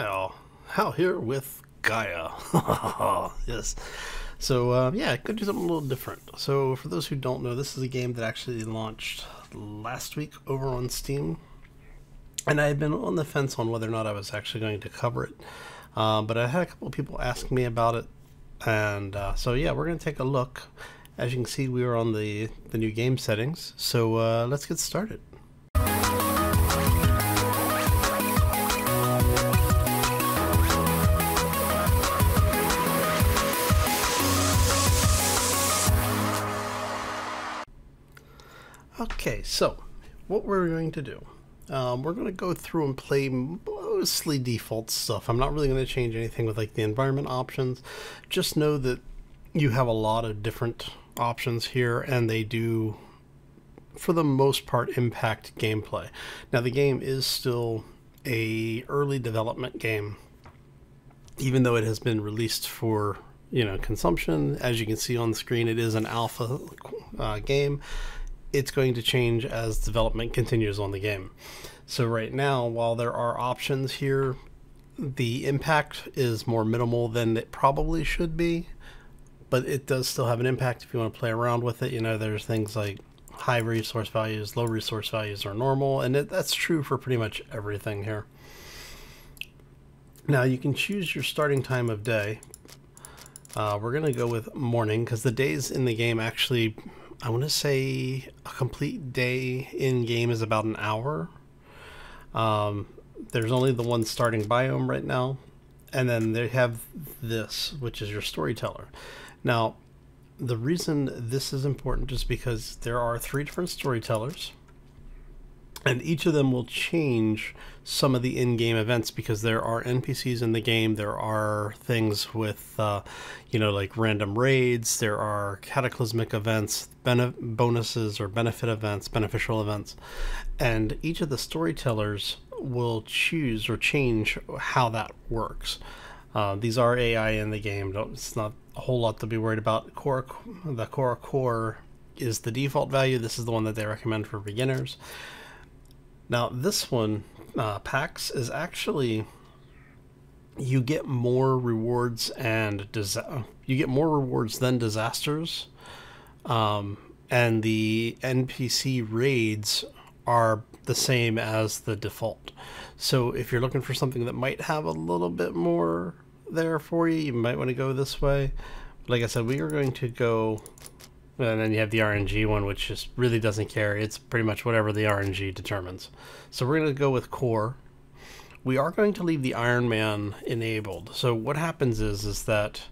Hi all, Hal here with Gaia. Yes. So yeah, I could do something a little different. So for those who don't know, this is a game that actually launched last week over on Steam. And I had been on the fence on whether or not I was actually going to cover it. But I had a couple of people ask me about it. And so yeah, we're going to take a look. As you can see, we are on the new game settings. So let's get started. Okay, so what we're going to do, we're going to go through and play mostly default stuff. I'm not really going to change anything with like the environment options. Just know that you have a lot of different options here, and they do, for the most part, impact gameplay. Now the game is still a early development game, even though it has been released for consumption. As you can see on the screen, it is an alpha game. It's going to change as development continues on the game. So right now, while there are options here, the impact is more minimal than it probably should be, but it does still have an impact if you want to play around with it. There's things like high resource values, low resource values are normal, and that's true for pretty much everything here. Now you can choose your starting time of day. We're going to go with morning because the days in the game actually, I want to say a complete day in game is about an hour. There's only the one starting biome right now, and then they have this, which is your storyteller. Now, the reason this is important is because there are 3 different storytellers, and each of them will change some of the in-game events because there are NPCs in the game. There are things with, like random raids. There are cataclysmic events, bonuses or benefit events, beneficial events. And each of the storytellers will choose or change how that works. These are AI in the game. It's not a whole lot to be worried about. The core is the default value. This is the one that they recommend for beginners. Now this one, PAX, is actually, you get more rewards and you get more rewards than disasters, and the NPC raids are the same as the default. So if you're looking for something that might have a little bit more there for you, you might want to go this way. Like I said, we are going to go. And then you have the RNG one, which just really doesn't care. It's pretty much whatever the RNG determines. So we're going to go with core. We are going to leave the Iron Man enabled. So what happens is that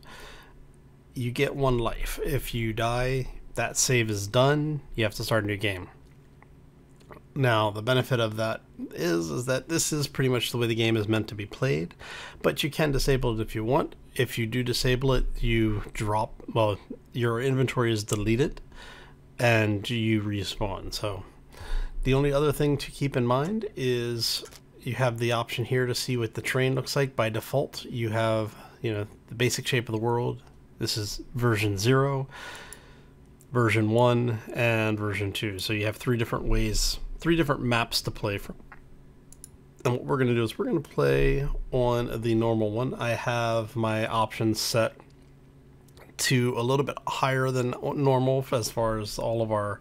you get 1 life. If you die, that save is done. You have to start a new game. Now, the benefit of that is that this is pretty much the way the game is meant to be played, but you can disable it if you want. If you do disable it, you drop, well, your inventory is deleted and you respawn. So the only other thing to keep in mind is you have the option here to see what the terrain looks like. By default, you have, the basic shape of the world. This is version 0, version 1, and version 2. So you have 3 different ways, 3 different maps to play from. And what we're going to do is we're going to play on the normal one. I have my options set to a little bit higher than normal as far as all of our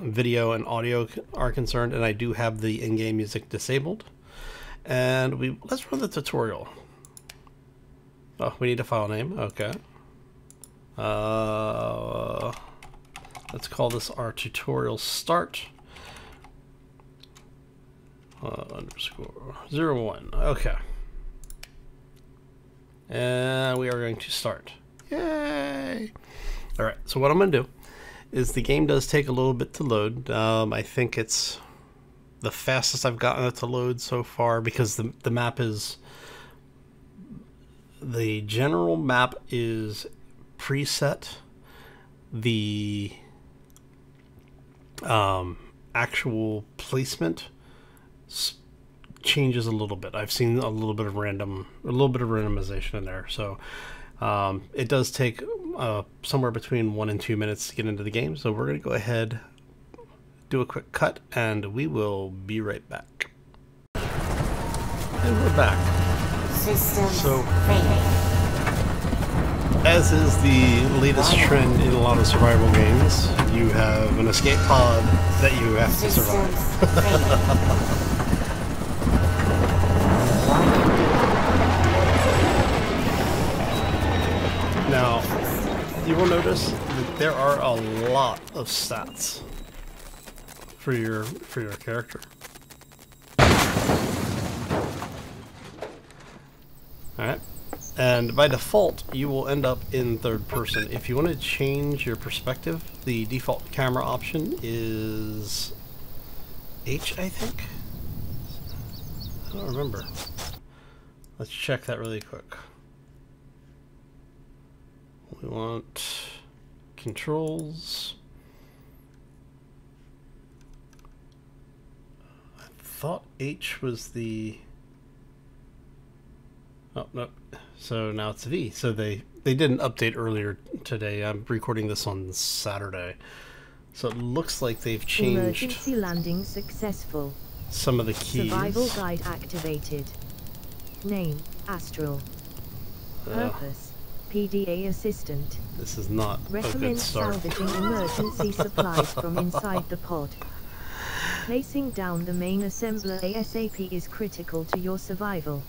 video and audio are concerned, and I do have the in-game music disabled. And let's run the tutorial. Oh, we need a file name. Okay. Let's call this our tutorial start. _01. Okay. And we are going to start. Yay! Alright, so what I'm going to do is the game does take a little bit to load. I think it's the fastest I've gotten it to load so far because the map is... The general map is preset. The actual placement changes a little bit. I've seen a little bit of randomization in there. So it does take somewhere between 1 and 2 minutes to get into the game. So we're going to go ahead, do a quick cut, and we will be right back. And we're back. Systems So, failing. as is the latest trend in a lot of survival games, you have an escape pod that you have to survive. Systems failing. Now, you will notice that there are a lot of stats for your character. Alright. And by default, you will end up in third person. If you want to change your perspective, the default camera option is H, I think? I don't remember. Let's check that really quick. We want controls. I thought H was the... Oh, no. So now it's V. So they did an update earlier today. I'm recording this on Saturday. So it looks like they've changed... Emergency landing successful. Some of the keys. Survival guide activated. Name, Astral. Purpose, PDA assistant. This is not a good Recommend start. salvaging emergency supplies from inside the pod. Placing down the main assembler ASAP is critical to your survival.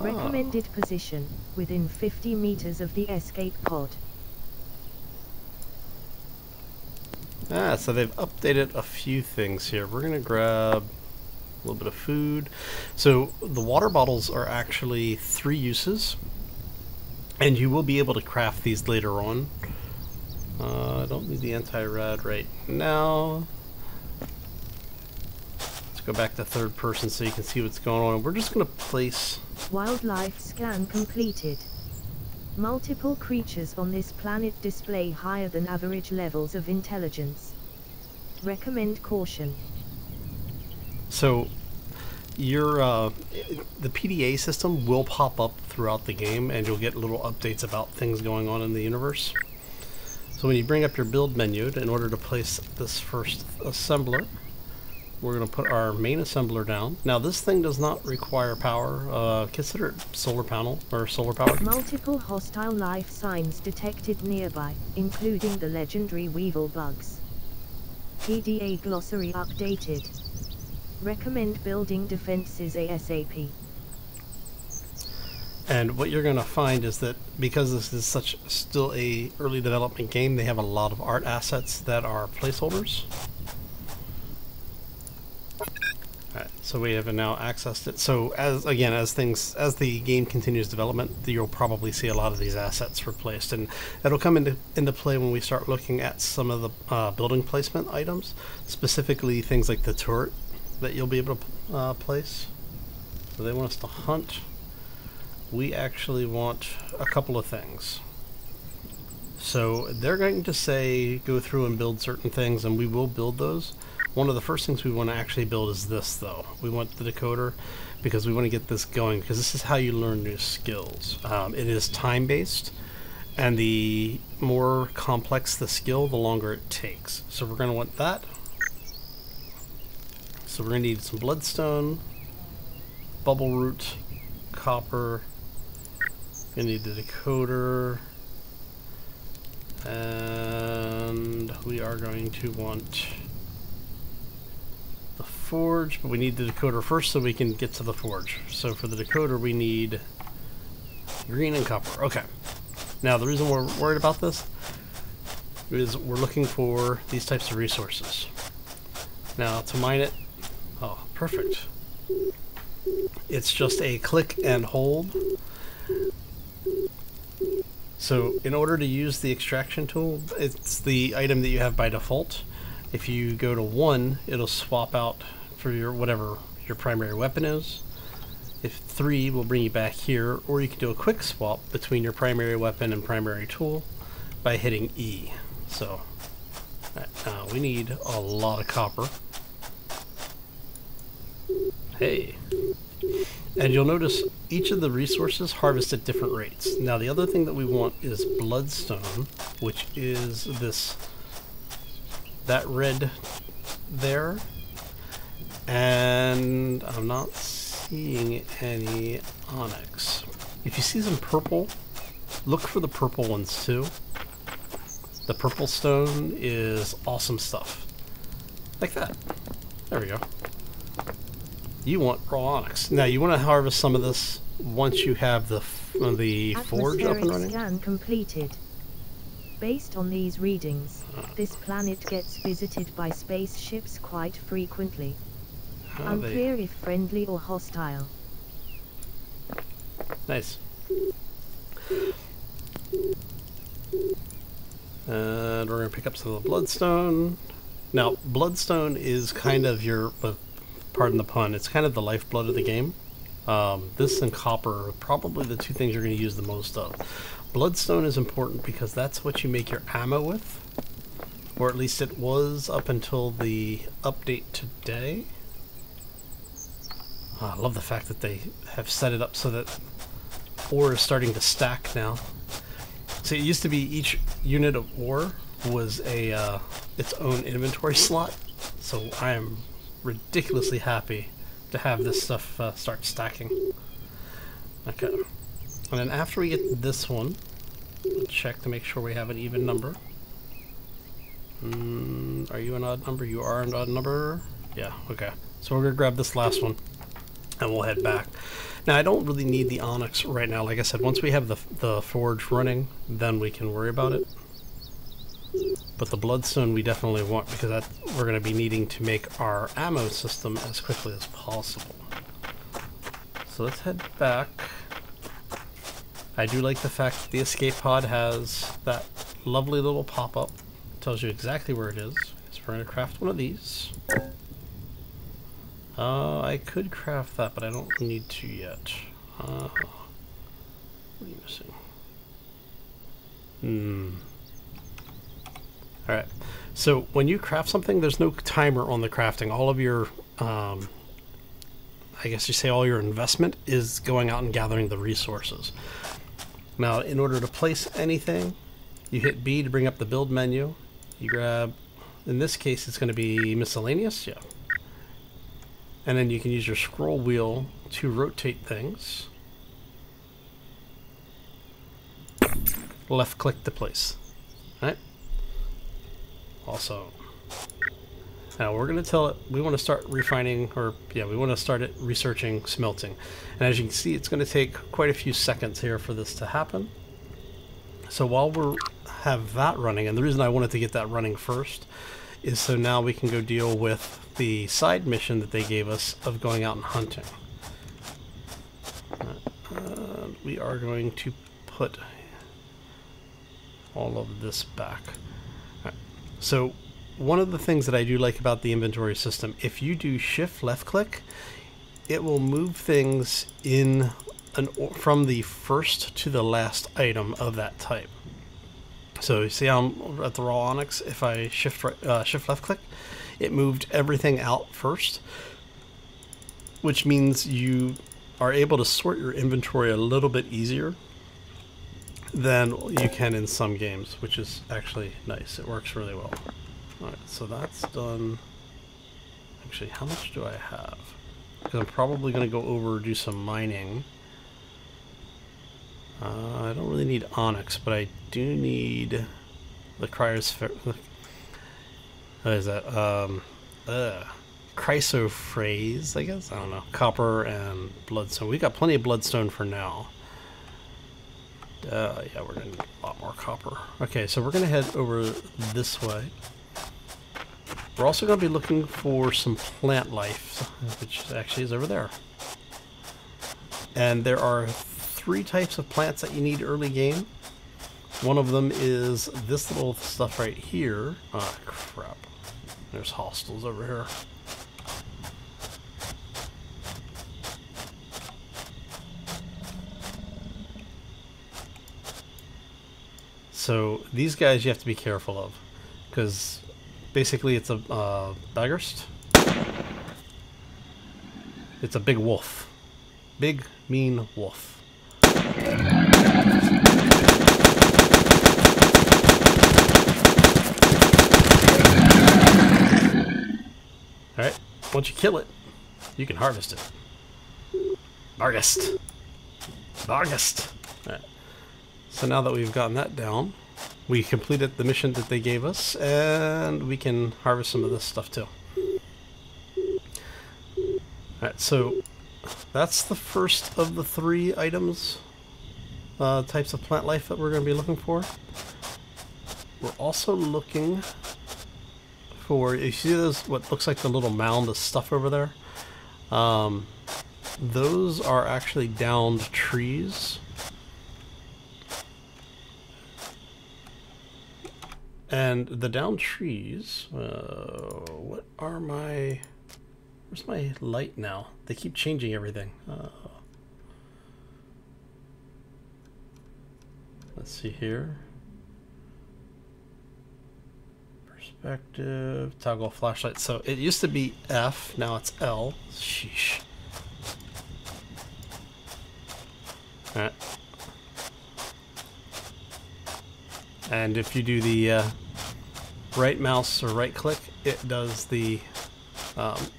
Recommended position, within 50 meters of the escape pod. So they've updated a few things here. We're gonna grab a little bit of food. So the water bottles are actually 3 uses, and you will be able to craft these later on. I don't need the anti-rad right now. Let's go back to third person so you can see what's going on. We're just gonna place... Wildlife scan completed. Multiple creatures on this planet display higher than average levels of intelligence. Recommend caution. So your the PDA system will pop up throughout the game, and you'll get little updates about things going on in the universe. So when you bring up your build menu, in order to place this first assembler, we're going to put our main assembler down. Now this thing does not require power. Consider it solar panel or solar powered. Multiple hostile life signs detected nearby, including the legendary weevil bugs. PDA glossary updated. Recommend building defenses ASAP. And what you're going to find is that because this is still a early development game, they have a lot of art assets that are placeholders. Alright, so we have now accessed it. So as the game continues development, you'll probably see a lot of these assets replaced, and that'll come into play when we start looking at some of the building placement items, specifically things like the turret that you'll be able to place. So they want us to hunt. We actually want a couple of things. So they're going to say go through and build certain things, and we will build those. One of the first things we want to actually build is this, though. We want the decoder because we want to get this going, because this is how you learn new skills. It is time-based, and the more complex the skill, the longer it takes. So we're going to want that. So we're going to need some bloodstone, bubble root, copper. We're going to need the decoder, and we are going to want the forge, but we need the decoder first so we can get to the forge. So for the decoder we need green and copper. Okay. Now the reason we're worried about this is we're looking for these types of resources. Now to mine it, oh, perfect. It's just a click and hold. So in order to use the extraction tool, it's the item that you have by default. If you go to 1, it'll swap out for your whatever your primary weapon is. If 3 will bring you back here, or you can do a quick swap between your primary weapon and primary tool by hitting E. So we need a lot of copper. Hey. And you'll notice each of the resources harvest at different rates. Now the other thing that we want is bloodstone, which is that red there. And I'm not seeing any onyx. If you see some purple, look for the purple ones too. The purple stone is awesome stuff. Like that. There we go. You want raw onyx. Now you want to harvest some of this once you have the forge up and running. Scan completed. Based on these readings, this planet gets visited by spaceships quite frequently. Unclear if friendly or hostile. Nice. And we're going to pick up some of the bloodstone. Now, bloodstone is kind of your, pardon the pun, it's kind of the lifeblood of the game. This and copper are probably the two things you're going to use the most of. Bloodstone is important because that's what you make your ammo with. Or at least it was up until the update today. I love the fact that they have set it up so that ore is starting to stack now. So it used to be each unit of ore was a its own inventory slot. So I am ridiculously happy to have this stuff start stacking. Okay. And then after we get this one, we'll check to make sure we have an even number. Are you an odd number? You are an odd number? Yeah, okay. So we're going to grab this last one, and we'll head back. Now, I don't really need the onyx right now. Like I said, once we have the forge running, then we can worry about it. But the bloodstone we definitely want, because we're going to be needing to make our ammo system as quickly as possible. So let's head back. I do like the fact that the escape pod has that lovely little pop-up. Tells you exactly where it is. So we're going to craft one of these. I could craft that, but I don't need to yet. What are you missing? Alright, so when you craft something, there's no timer on the crafting. All of your, I guess you say all your investment is going out and gathering the resources. Now, in order to place anything, you hit B to bring up the build menu. You grab, in this case, it's going to be miscellaneous, yeah. And then you can use your scroll wheel to rotate things. Left click to place. All right. Also, now we're going to tell it we want to start refining, or yeah, we want to start it researching smelting. And as you can see, it's going to take quite a few seconds here for this to happen. So while we have that running, and the reason I wanted to get that running first is so now we can go deal with the side mission that they gave us of going out and hunting. We are going to put all of this back. Right. So one of the things that I do like about the inventory system, if you do shift left click, it will move things in from the first to the last item of that type. So you see how I'm at the raw onyx? If I shift left click, it moved everything out first, which means you are able to sort your inventory a little bit easier than you can in some games, which is actually nice. It works really well. Alright, so that's done. Actually, how much do I have? Because I'm probably going to go over and do some mining. I don't really need onyx, but I do need the cryosphere. What is that? Chrysophrase, I guess? I don't know. Copper and bloodstone. We got plenty of bloodstone for now. Yeah, we're going to need a lot more copper. Okay, so we're going to head over this way. We're also going to be looking for some plant life, which actually is over there. And there are 3 types of plants that you need early game. One of them is this little stuff right here. Ah, crap. There's hostiles over here. So these guys you have to be careful of, because basically it's a Baggerst. It's a big wolf. Big, mean wolf. Alright, once you kill it, you can harvest it. Vargast. Vargast. Alright. So now that we've gotten that down, we completed the mission that they gave us, and we can harvest some of this stuff too. Alright, so that's the first of the 3 items, types of plant life that we're going to be looking for. We're also looking for, you see those, what looks like the little mound of stuff over there? Those are actually downed trees. And the downed trees, what are my, where's my light now? They keep changing everything. Let's see here. Perspective, toggle flashlight. So it used to be F, now it's L. Sheesh. Alright. And if you do the right mouse or right click, it does the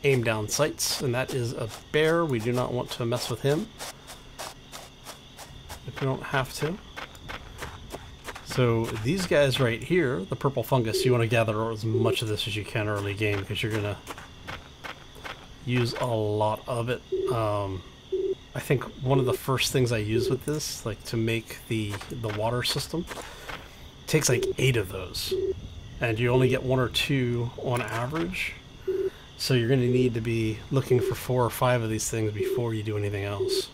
aim down sights, and that is a bear. We do not want to mess with him if we don't have to. So these guys right here, the purple fungus, you want to gather as much of this as you can early game because you're going to use a lot of it. I think one of the first things I use with this, like to make the water system, takes like 8 of those, and you only get 1 or 2 on average. So you're going to need to be looking for 4 or 5 of these things before you do anything else.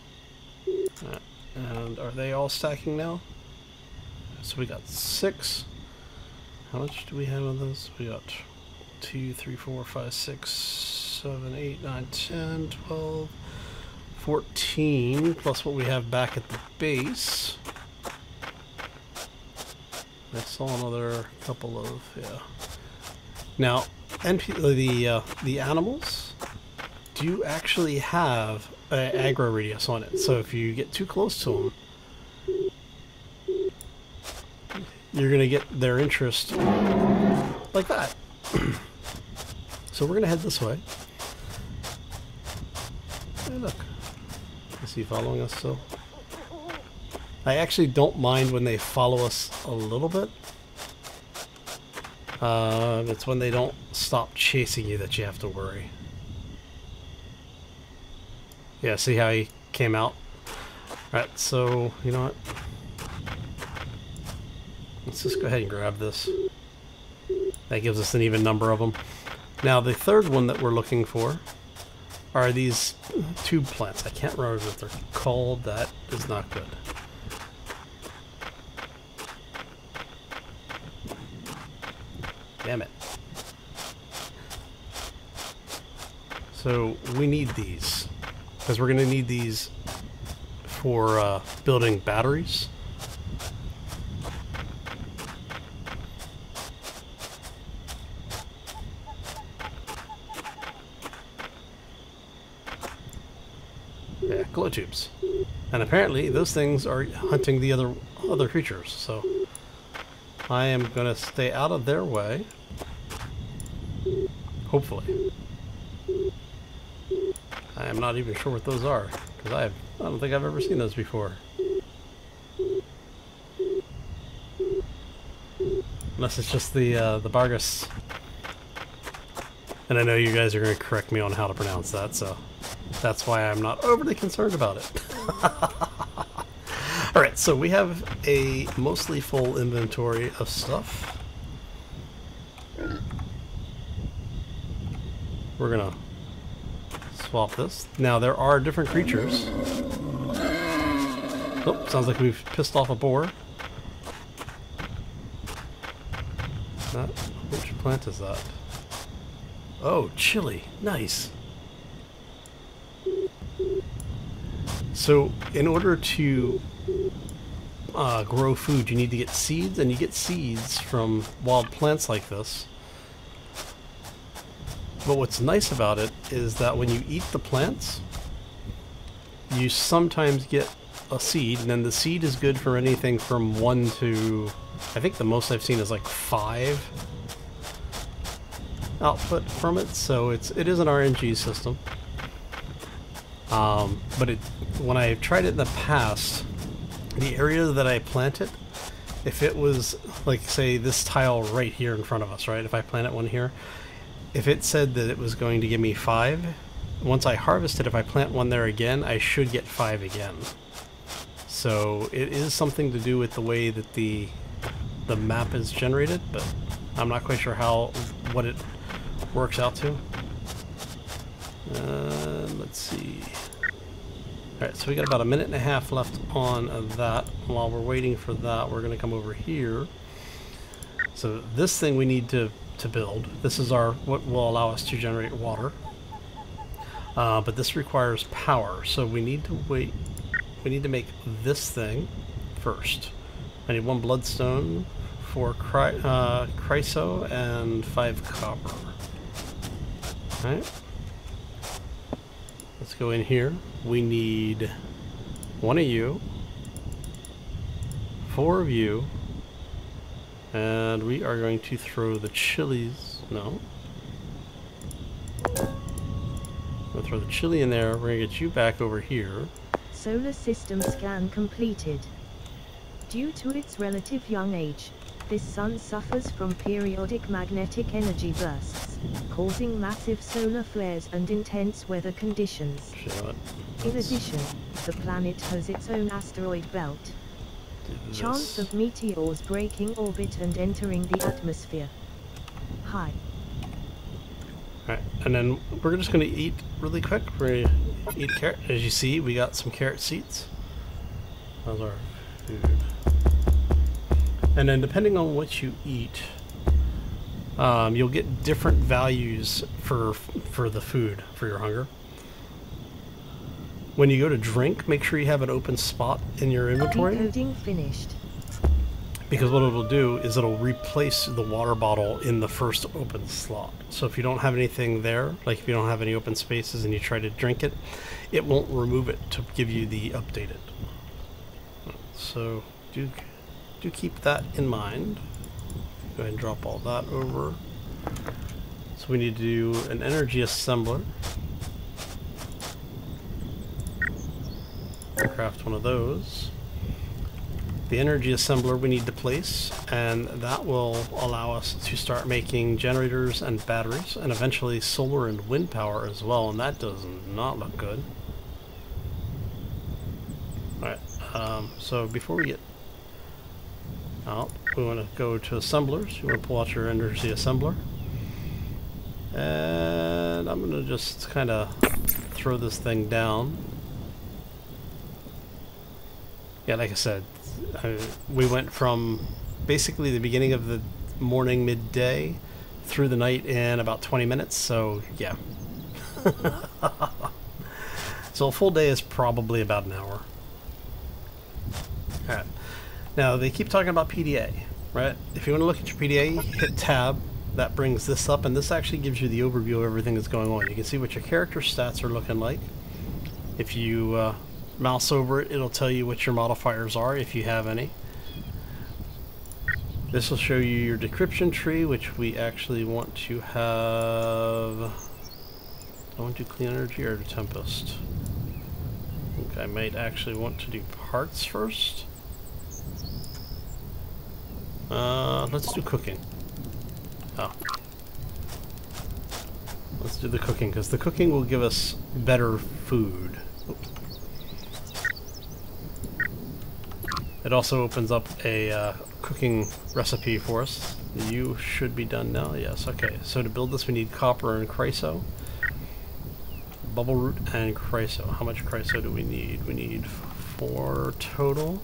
And are they all stacking now? So we got 6. How much do we have of those? We got 2, 3, 4, 5, 6, 7, 8, 9, 10, 12, 14, plus what we have back at the base. I saw another couple of, yeah. Now, the animals do actually have an aggro radius on it. So if you get too close to them, you're going to get their interest like that. So we're going to head this way. Hey, look. Is he following us still? I actually don't mind when they follow us a little bit. It's when they don't stop chasing you that you have to worry. Yeah, see how he came out? Alright, so, you know what? Let's just go ahead and grab this. That gives us an even number of them. Now, the third one that we're looking for are these tube plants. I can't remember what they're called. That is not good. Damn it. So we need these, because we're going to need these for building batteries. Yeah, glow tubes. And apparently those things are hunting the other creatures, so I am going to stay out of their way. Hopefully. I am not even sure what those are, because I don't think I've ever seen those before. Unless it's just the Bargus. And I know you guys are going to correct me on how to pronounce that, so that's why I'm not overly concerned about it. Alright, so we have a mostly full inventory of stuff. We're going to swap this. Now, there are different creatures. Oh, sounds like we've pissed off a boar. Which plant is that? Oh, chili. Nice. So, in order to grow food, you need to get seeds, and you get seeds from wild plants like this. But what's nice about it is that when you eat the plants, you sometimes get a seed, and then the seed is good for anything from 1 to, I think the most I've seen is like 5 output from it, so it is an RNG system. But when I tried it in the past, the area that I planted, if it was like, say, this tile right here in front of us, right? If I planted one here, if it said that it was going to give me 5, once I harvest it, if I plant one there again, I should get 5 again. So it is something to do with the way that the map is generated, but I'm not quite sure what it works out to. Let's see. Alright, so we got about 1.5 minutes left on that. While we're waiting for that, we're going to come over here. So this thing we need to build. This is what will allow us to generate water. But this requires power, so we need to wait. We need to make this thing first. I need 1 bloodstone, 4 chryso, and 5 copper. Alright. Let's go in here. We need 1 of you, 4 of you, and we are going to throw the chilies. No. We'll throw the chili in there. We're going to get you back over here. Solar system scan completed. Due to its relative young age, this sun suffers from periodic magnetic energy bursts, causing massive solar flares and intense weather conditions. In addition, the planet has its own asteroid belt. Chance of meteors breaking orbit and entering the atmosphere. High. Alright, and then we're just going to eat really quick. We're going to eat carrot. As you see, we got some carrot seeds. Those are food. And then depending on what you eat, you'll get different values for the food, for your hunger. When you go to drink, make sure you have an open spot in your inventory. Decoding finished. Because what it'll do is it'll replace the water bottle in the first open slot. So if you don't have anything there, like if you don't have any open spaces and you try to drink it, it won't remove it to give you the updated. So do keep that in mind. Go ahead and drop all that over. So we need to do an energy assembler. Craft one of those. The energy assembler we need to place, and that will allow us to start making generators and batteries, and eventually solar and wind power as well, and that does not look good. Alright, so before we get out, we want to go to assemblers. You want to pull out your energy assembler. And I'm going to just kind of throw this thing down. Yeah, like I said, we went from basically the beginning of the morning, midday, through the night in about 20 minutes, so yeah. So a full day is probably about an hour. Alright, now they keep talking about PDA, right? If you want to look at your PDA, hit Tab. That brings this up, and this actually gives you the overview of everything that's going on. You can see what your character stats are looking like. If you mouse over it, it'll tell you what your modifiers are, if you have any. This will show you your decryption tree, which we actually want to have. I want to do clean energy or tempest. I think I might actually want to do parts first. Let's do cooking. Oh. Let's do the cooking, because the cooking will give us better food. Oops. It also opens up a cooking recipe for us. You should be done now. Yes, okay. So to build this we need copper and chryso. Bubble root and chryso. How much chryso do we need? We need 4 total.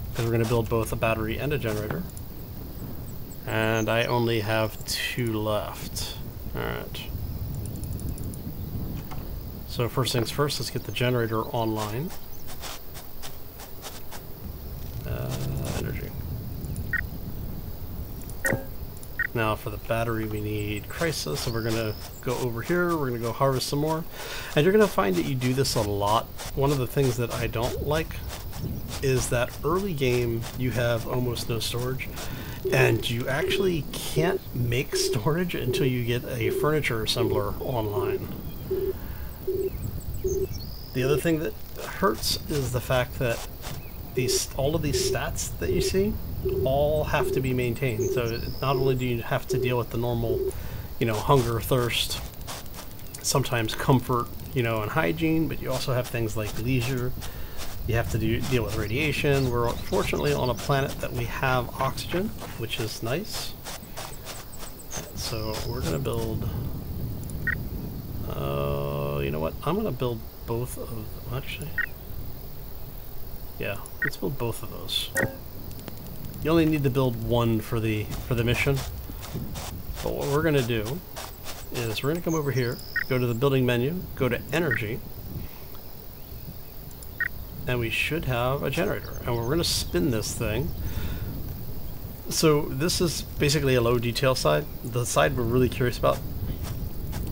Because we're going to build both a battery and a generator. And I only have 2 left. Alright. So first things first, let's get the generator online. Energy. Now for the battery we need chryso, so we're going to go over here, we're going to go harvest some more. And you're going to find that you do this a lot. One of the things that I don't like is that early game you have almost no storage, and you actually can't make storage until you get a furniture assembler online. The other thing that hurts is the fact that all of these stats that you see all have to be maintained. So not only do you have to deal with the normal, you know, hunger, thirst, sometimes comfort, you know, and hygiene, but you also have things like leisure. You have to deal with radiation. We're fortunately on a planet that we have oxygen, which is nice. So we're gonna build. You know what? I'm gonna build both of them, actually. Yeah, let's build both of those. You only need to build one for the mission. But what we're gonna do is we're gonna come over here, go to the building menu, go to energy, and we should have a generator. And we're gonna spin this thing. So this is basically a low detail side. The side we're really curious about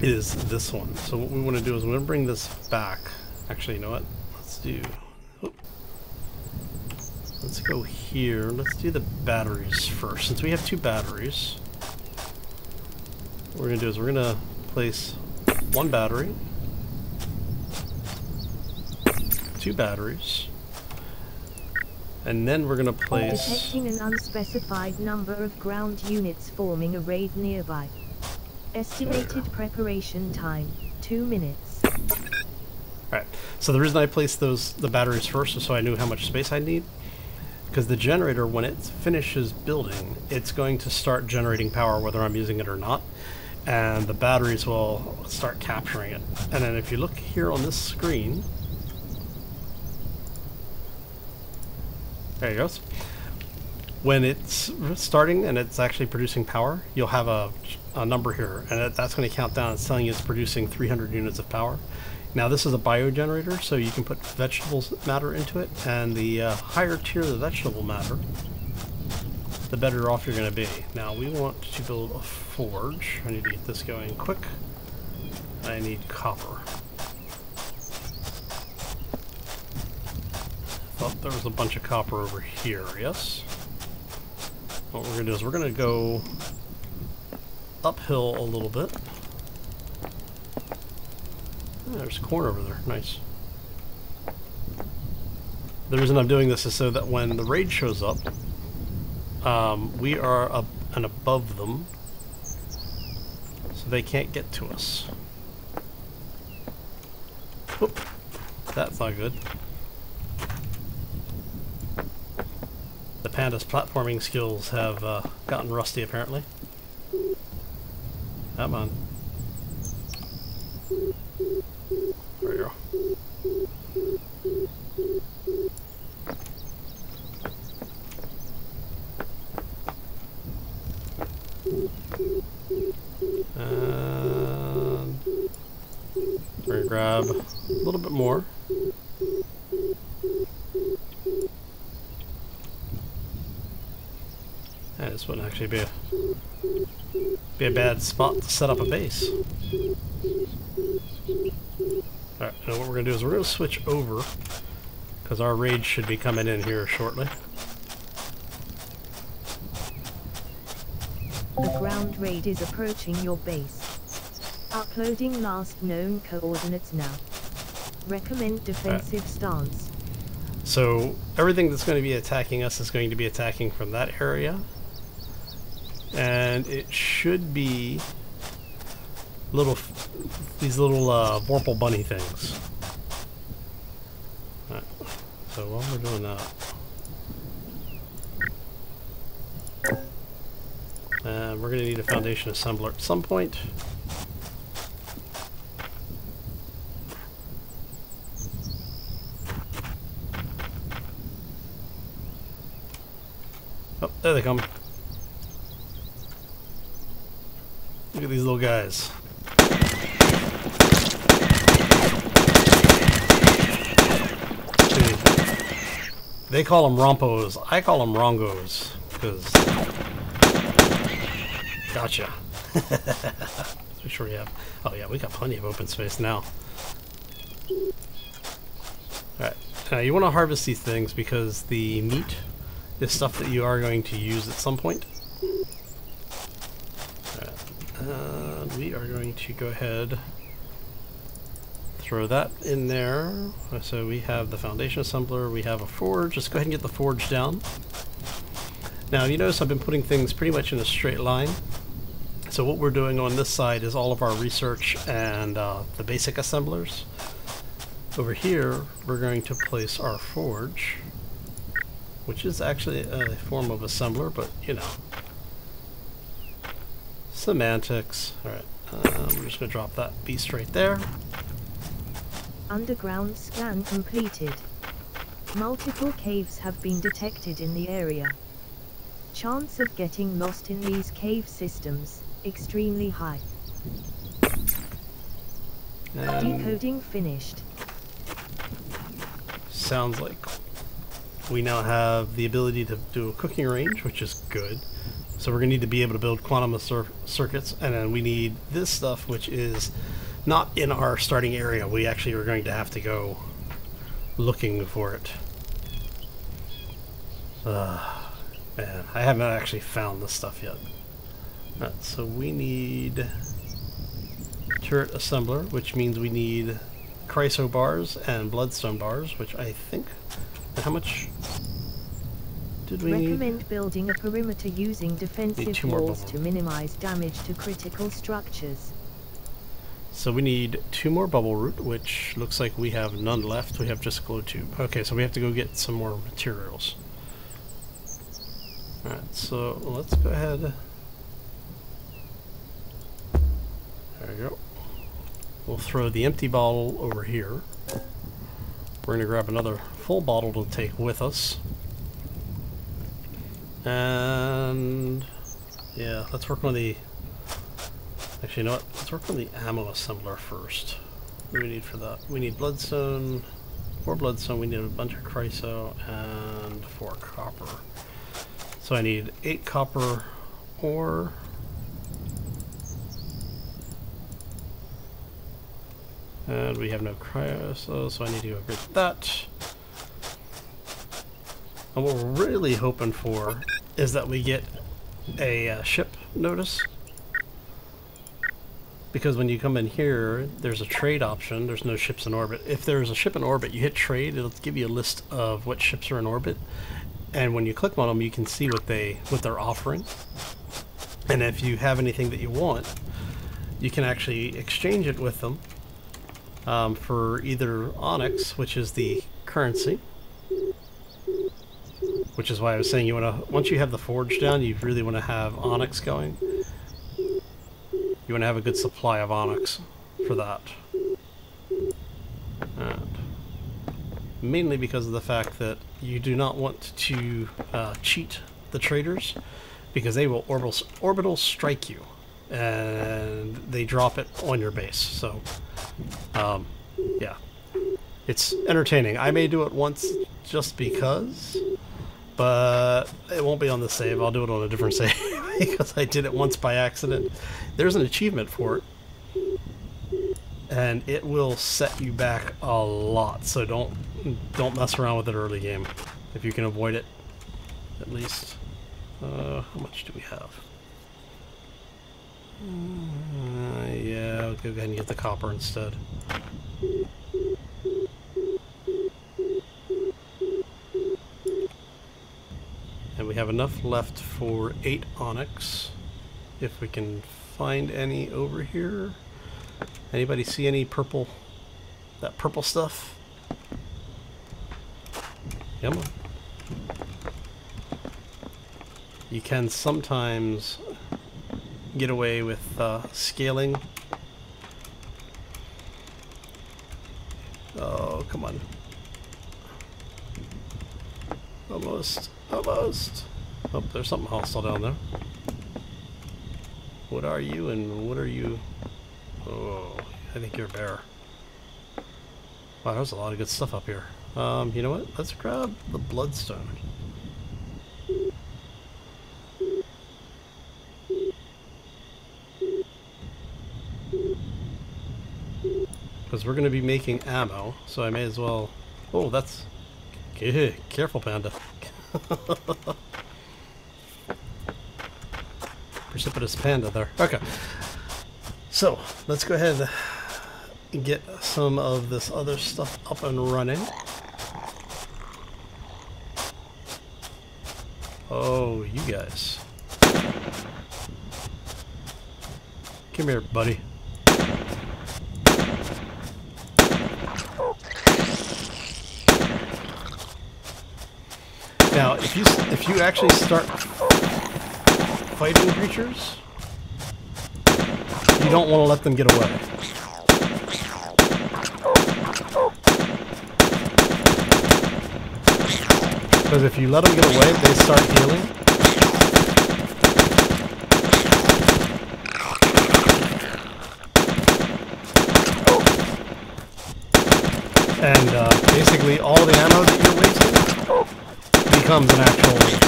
is this one. So what we want to do is we're going to bring this back. Actually, you know what? Let's go here. Let's do the batteries first. Since we have 2 batteries, what we're going to do is we're going to place 1 battery, 2 batteries, and then we're going to place... Detecting an unspecified number of ground units forming a raid nearby. Estimated preparation time, 2 minutes. Alright, so the reason I placed the batteries first is so I knew how much space I need. Because the generator, when it finishes building, it's going to start generating power whether I'm using it or not. And the batteries will start capturing it. And then if you look here on this screen... There it goes. When it's starting and it's actually producing power, you'll have a number here, and that's going to count down. It's telling you it's producing 300 units of power. Now this is a biogenerator, so you can put vegetable matter into it, and the higher tier the vegetable matter, the better off you're going to be. Now we want to build a forge. I need to get this going quick. I need copper. Thought there was a bunch of copper over here, yes? What we're going to do is we're going to go uphill a little bit. Oh, there's corn over there. Nice. The reason I'm doing this is so that when the raid shows up, we are up and above them, so they can't get to us. Whoop. That's not good. The panda's platforming skills have gotten rusty, apparently. Come on. There we go. And we're going to grab a little bit more. And this wouldn't actually be a bad spot to set up a base. Alright, now what we're going to do is we're going to switch over, because our raid should be coming in here shortly. The ground raid is approaching your base. Uploading last known coordinates now. Recommend defensive stance. So everything that's going to be attacking us is going to be attacking from that area. And it should be these little Vorpal bunny things. Right. So while we're doing that, we're going to need a foundation assembler at some point. Oh, there they come. Look at these little guys. See, they call them rompos. I call them rongos, because... Gotcha. Make sure we have... Oh yeah, we got plenty of open space now. Alright, now you want to harvest these things because the meat is stuff that you are going to use at some point. We are going to go ahead, throw that in there. So we have the foundation assembler, we have a forge. Let's go ahead and get the forge down. Now you notice I've been putting things pretty much in a straight line. So what we're doing on this side is all of our research and the basic assemblers. Over here we're going to place our forge, which is actually a form of assembler, but you know, semantics. Alright, we're just going to drop that beast right there. Underground scan completed. Multiple caves have been detected in the area. Chance of getting lost in these cave systems, extremely high. Decoding finished. Sounds like we now have the ability to do a cooking range, which is good. So we're going to need to be able to build quantum circuits, and then we need this stuff, which is not in our starting area. We actually are going to have to go looking for it. Man, I haven't actually found this stuff yet. Right, so we need turret assembler, which means we need chryso bars and bloodstone bars, which I think... How much did we need? Recommend building a perimeter using defensive walls to minimize damage to critical structures. So we need 2 more bubble root, which looks like we have none left. We have just glow tube. Okay, so we have to go get some more materials. Alright, so let's go ahead. There we go. We'll throw the empty bottle over here. We're going to grab another full bottle to take with us. And yeah, let's work on the... Actually, you know what? Let's work on the ammo assembler first. What do we need for that? We need bloodstone, 4 bloodstone, we need a bunch of chryso, and 4 copper. So I need 8 copper ore. And we have no chryso, so I need to upgrade that. And what we're really hoping for is that we get a ship notice. Because when you come in here, there's a trade option. There's no ships in orbit. If there's a ship in orbit, you hit trade, it'll give you a list of what ships are in orbit. And when you click on them, you can see what they're offering. And if you have anything that you want, you can actually exchange it with them for either onyx, which is the currency. Which is why I was saying once you have the forge down, you really want to have onyx going. You want to have a good supply of onyx for that. And mainly because of the fact that you do not want to cheat the traders, because they will orbital strike you and they drop it on your base. So yeah, it's entertaining. I may do it once just because, but it won't be on the save. I'll do it on a different save because I did it once by accident. There's an achievement for it, and it will set you back a lot. So don't mess around with it early game if you can avoid it, at least. How much do we have? Yeah, I'll go ahead and get the copper instead. And we have enough left for 8 onyx, if we can find any over here. Anybody see any purple, that purple stuff? Come on. You can sometimes get away with scaling. Oh, come on. Almost. Almost. Oh, there's something hostile down there. What are you and what are you? Oh, I think you're a bear. Wow, there's a lot of good stuff up here. You know what? Let's grab the bloodstone. Because we're going to be making ammo, so I may as well... Oh, that's... Careful, Panda. Precipitous Panda there. Okay. So, let's go ahead get some of this other stuff up and running. Oh, you guys. Come here, buddy. Now, if you actually start fighting creatures, you don't want to let them get away. Because if you let them get away, they start healing. And basically all the ammo that you're wasting becomes an actual waste.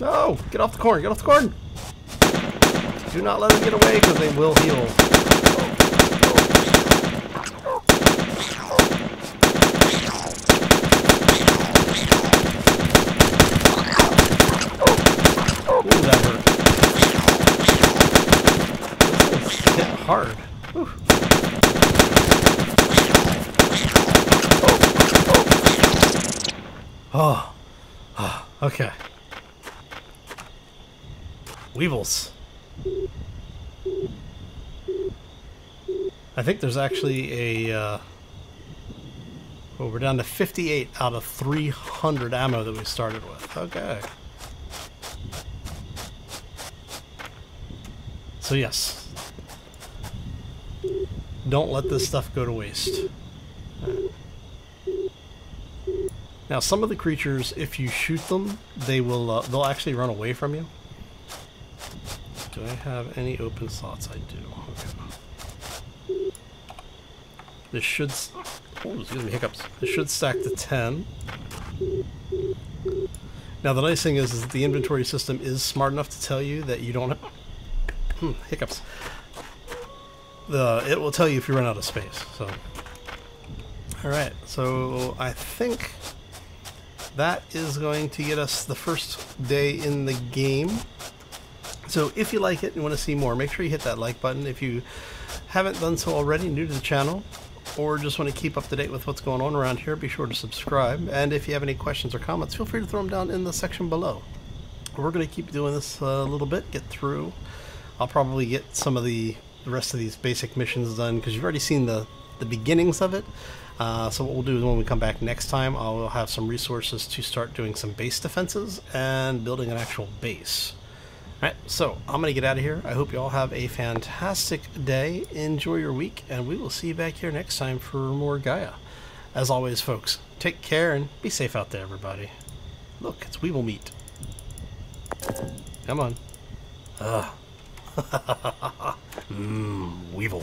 No! Get off the corn! Get off the corn! Do not let them get away because they will heal. Ooh, that hurt. This hit hard. Whew. Oh. Okay. Weevils. I think there's actually a... well, we're down to 58 out of 300 ammo that we started with. Okay. So yes. Don't let this stuff go to waste. Now some of the creatures, if you shoot them, they will they'll actually run away from you. Do I have any open slots? I do. Okay. This should... oh, excuse me, hiccups. This should stack to 10. Now the nice thing is that the inventory system is smart enough to tell you that you don't have... hiccups. It will tell you if you run out of space. So, alright, so I think that is going to get us the first day in the game. So if you like it and want to see more, make sure you hit that like button. If you haven't done so already, new to the channel, or just want to keep up to date with what's going on around here, be sure to subscribe. And if you have any questions or comments, feel free to throw them down in the section below. We're going to keep doing this a little bit, get through. I'll probably get some of the rest of these basic missions done because you've already seen the beginnings of it. So what we'll do is when we come back next time, I'll have some resources to start doing some base defenses and building an actual base. Alright, so I'm going to get out of here. I hope you all have a fantastic day. Enjoy your week, and we will see you back here next time for more Gaia. As always, folks, take care and be safe out there, everybody. Look, it's Weevil meat. Come on. Weevil.